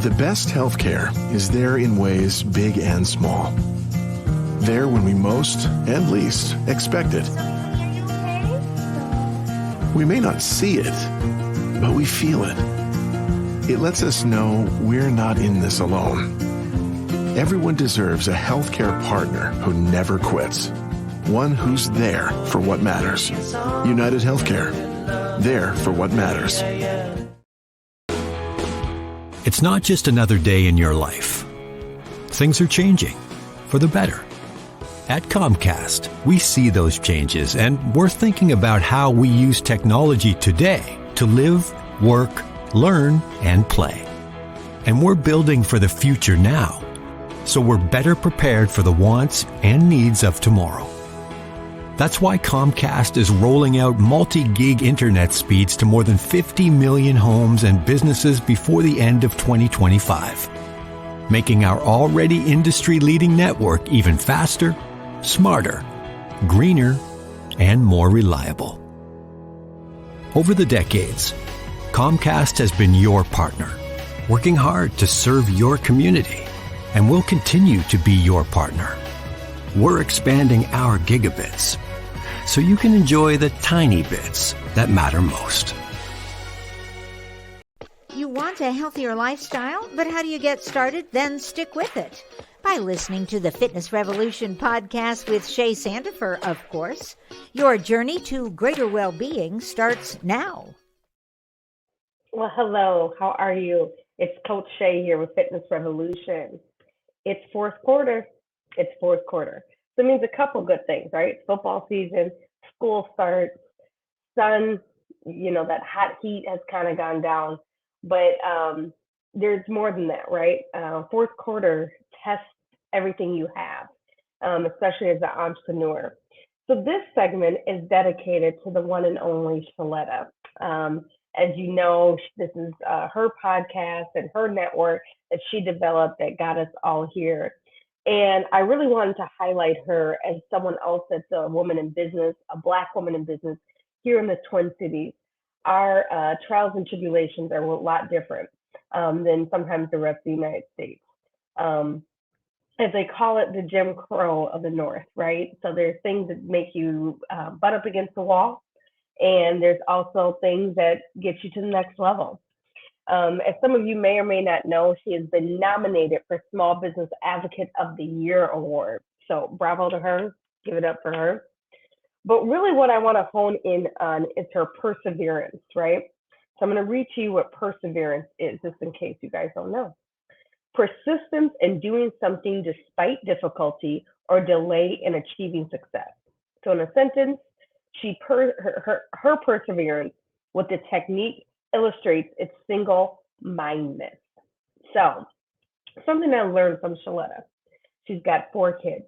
The best healthcare is there in ways big and small. There when we most and least expect it. We may not see it, but we feel it. It lets us know we're not in this alone. Everyone deserves a healthcare partner who never quits. One who's there for what matters. United Healthcare. There for what matters. It's not just another day in your life. Things are changing for the better. At Comcast, we see those changes, and we're thinking about how we use technology today to live, work, learn, and play. And we're building for the future now, so we're better prepared for the wants and needs of tomorrow. That's why Comcast is rolling out multi-gig internet speeds to more than 50 million homes and businesses before the end of 2025, making our already industry-leading network even faster, smarter, greener, and more reliable. Over the decades, Comcast has been your partner, working hard to serve your community, and will continue to be your partner. We're expanding our gigabits so you can enjoy the tiny bits that matter most. You want a healthier lifestyle, but how do you get started? Then stick with it. By listening to the Fitness Revolution podcast with Shay Sandifer, of course. Your journey to greater well-being starts now. Well, hello. How are you? It's Coach Shay here with Fitness Revolution. It's fourth quarter. So it means a couple good things, right? Football season, school starts, sun, that hot heat has kind of gone down. But there's more than that, right? Fourth quarter tests everything you have, especially as an entrepreneur. So this segment is dedicated to the one and only Sheletta. As you know, this is her podcast and her network that she developed that got us all here. And I really wanted to highlight her as someone else that's a woman in business, a Black woman in business here in the Twin Cities. Our trials and tribulations are a lot different than sometimes the rest of the United States. As they call it, the Jim Crow of the North, right? So there's things that make you butt up against the wall, and there's also things that get you to the next level. As some of you may or may not know, she has been nominated for Small Business Advocate of the Year Award. So bravo to her, give it up for her. But really what I want to hone in on is her perseverance, right? So I'm going to read to you what perseverance is, just in case you guys don't know. Persistence in doing something despite difficulty or delay in achieving success. So in a sentence, her perseverance with the technique illustrates its single-mindedness. So something I learned from Sheletta. She's got 4 kids.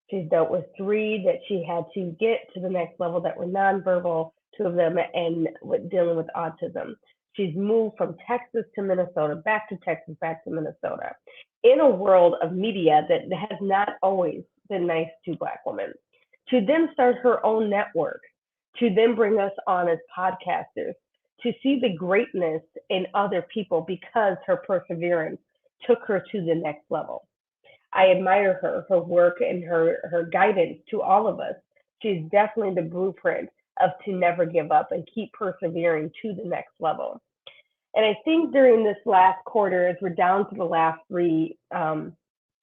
She's dealt with 3 that she had to get to the next level that were nonverbal, 2 of them, and with dealing with autism. She's moved from Texas to Minnesota, back to Texas, back to Minnesota, in a world of media that has not always been nice to Black women. To then start her own network, to then bring us on as podcasters, to see the greatness in other people because her perseverance took her to the next level. I admire her work, and her guidance to all of us. She's definitely the blueprint of to never give up and keep persevering to the next level. And I think during this last quarter, as we're down to the last 3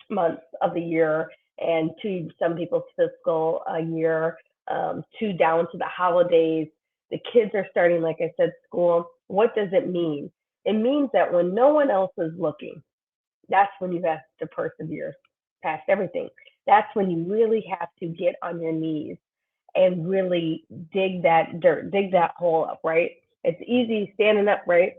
months of the year, and to some people's fiscal year, to down to the holidays, the kids are starting, like I said, school. What does it mean? It means that when no one else is looking, that's when you have to persevere past everything. That's when you really have to get on your knees and really dig that dirt, dig that hole up, right? It's easy standing up, right?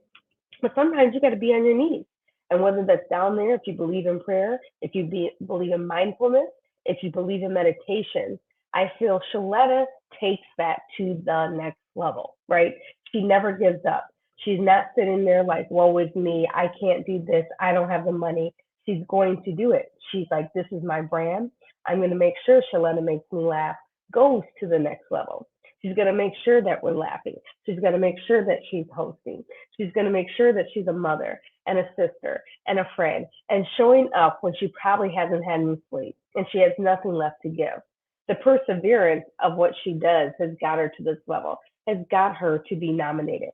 But sometimes you got to be on your knees. And whether that's down there, if you believe in prayer, if you believe in mindfulness, if you believe in meditation, I feel Sheletta takes that to the next level, right? She never gives up. She's not sitting there like, woe is me, I can't do this, I don't have the money. She's going to do it. She's like, this is my brand. I'm going to make sure Sheletta Makes Me Laugh goes to the next level. She's going to make sure that we're laughing. She's going to make sure that she's hosting. She's going to make sure that she's a mother. and a sister and a friend and showing up when she probably hasn't had any sleep and she has nothing left to give. The perseverance of what she does has got her to this level, has got her to be nominated.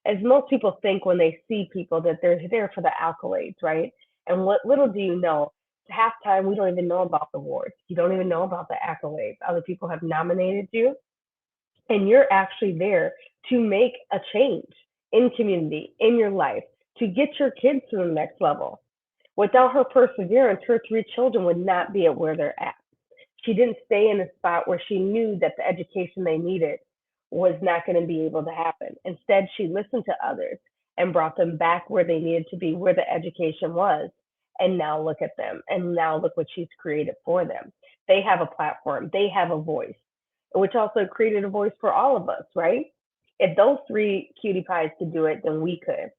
As most people think when they see people that they're there for the accolades, right? And what little do you know, half time we don't even know about the awards. You don't even know about the accolades. Other people have nominated you, and you're actually there to make a change in community, in your life, to get your kids to the next level. Without her perseverance, her 3 children would not be at where they're at. She didn't stay in a spot where she knew that the education they needed was not going to be able to happen. Instead, she listened to others and brought them back where they needed to be, where the education was. And now look at them. And now look what she's created for them. They have a platform. They have a voice, which also created a voice for all of us, right? If those 3 cutie pies could do it, then we could.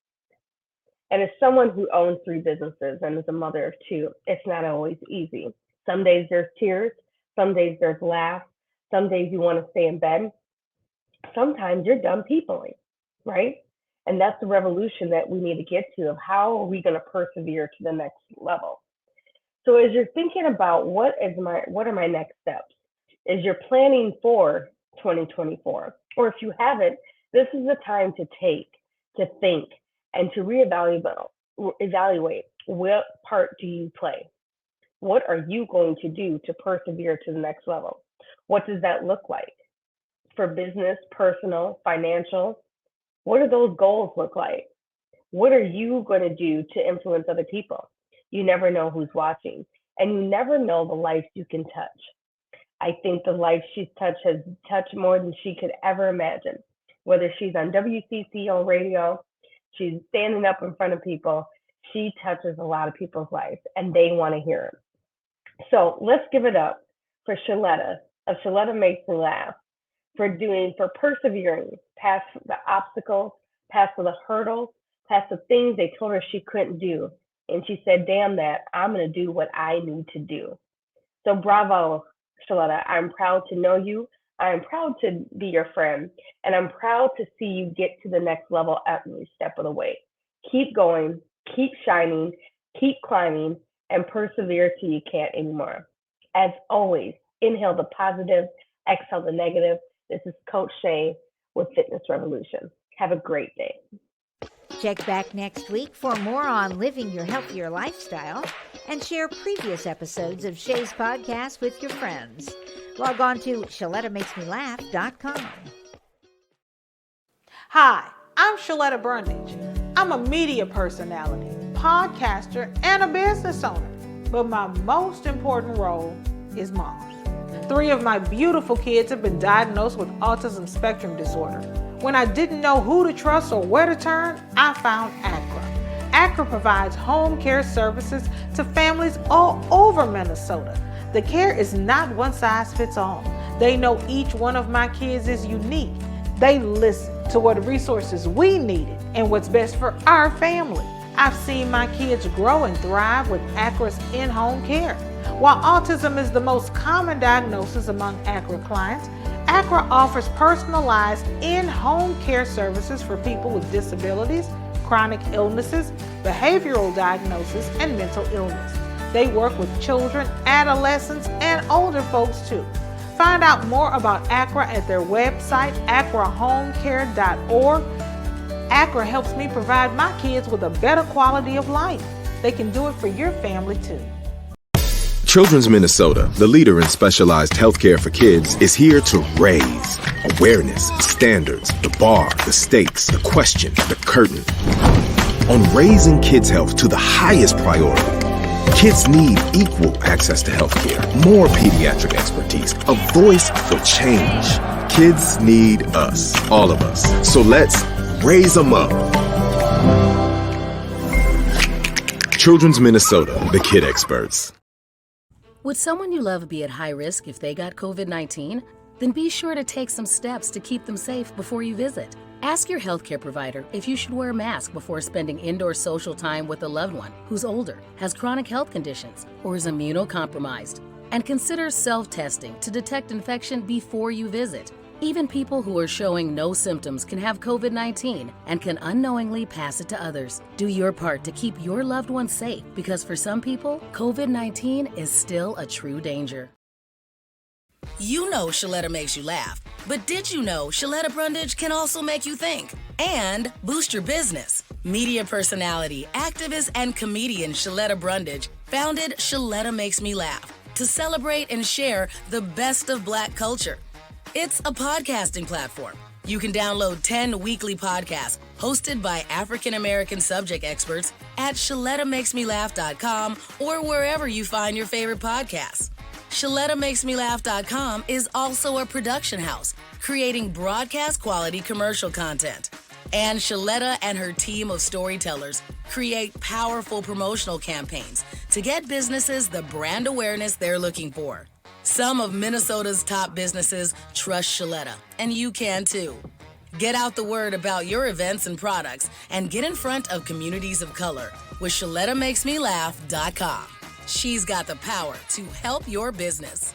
And as someone who owns 3 businesses and is a mother of 2, it's not always easy. Some days there's tears. Some days there's laughs. Some days you want to stay in bed. Sometimes you're done peopling, right? And that's the revolution that we need to get to, of how are we going to persevere to the next level. So as you're thinking about what are my next steps, as you're planning for 2024, or if you haven't, this is the time to take, to think, and to evaluate what part do you play? What are you going to do to persevere to the next level? What does that look like? For business, personal, financial, what do those goals look like? What are you going to do to influence other people? You never know who's watching, and you never know the lives you can touch. I think the life she's touched has touched more than she could ever imagine. Whether she's on WCC on radio, she's standing up in front of people, she touches a lot of people's lives, and they want to hear it. So let's give it up for Sheletta of Sheletta Makes Me Laugh for persevering past the obstacles, past the hurdles, past the things they told her she couldn't do. And she said, damn that, I'm going to do what I need to do. So bravo, Sheletta. I'm proud to know you. I'm proud to be your friend. And I'm proud to see you get to the next level every step of the way. Keep going, keep shining, keep climbing, and persevere till you can't anymore. As always, inhale the positive, exhale the negative. This is Coach Shay with Fitness Revolution. Have a great day. Check back next week for more on living your healthier lifestyle and share previous episodes of Shay's podcast with your friends. Log on to ShelettaMakesMeLaugh.com. Hi, I'm Sheletta Brundage. I'm a media personality, podcaster, and a business owner. But my most important role is mom. 3 of my beautiful kids have been diagnosed with autism spectrum disorder. When I didn't know who to trust or where to turn, I found ACRA. ACRA provides home care services to families all over Minnesota. The care is not one size fits all. They know each one of my kids is unique. They listen to what resources we needed and what's best for our family. I've seen my kids grow and thrive with ACRA's in-home care. While autism is the most common diagnosis among ACRA clients, ACRA offers personalized in-home care services for people with disabilities, chronic illnesses, behavioral diagnosis, and mental illness. They work with children, adolescents, and older folks too. Find out more about ACRA at their website, acrahomecare.org. ACRA helps me provide my kids with a better quality of life. They can do it for your family too. Children's Minnesota, the leader in specialized healthcare for kids, is here to raise awareness, standards, the bar, the stakes, the question, the curtain. On raising kids' health to the highest priority, kids need equal access to healthcare, more pediatric expertise, a voice for change. Kids need us, all of us. So let's raise them up. Children's Minnesota, the kid experts. Would someone you love be at high risk if they got COVID-19? Then be sure to take some steps to keep them safe before you visit. Ask your healthcare provider if you should wear a mask before spending indoor social time with a loved one who's older, has chronic health conditions, or is immunocompromised. And consider self-testing to detect infection before you visit. Even people who are showing no symptoms can have COVID-19 and can unknowingly pass it to others. Do your part to keep your loved ones safe, because for some people, COVID-19 is still a true danger. You know Sheletta makes you laugh, but did you know Sheletta Brundage can also make you think and boost your business? Media personality, activist, and comedian Sheletta Brundage founded Sheletta Makes Me Laugh to celebrate and share the best of Black culture. It's a podcasting platform. You can download 10 weekly podcasts hosted by African-American subject experts at ShelettaMakesMeLaugh.com or wherever you find your favorite podcasts. ShelettaMakesMeLaugh.com is also a production house, creating broadcast-quality commercial content. And Sheletta and her team of storytellers create powerful promotional campaigns to get businesses the brand awareness they're looking for. Some of Minnesota's top businesses trust Sheletta, and you can too. Get out the word about your events and products and get in front of communities of color with ShelettaMakesMeLaugh.com. She's got the power to help your business.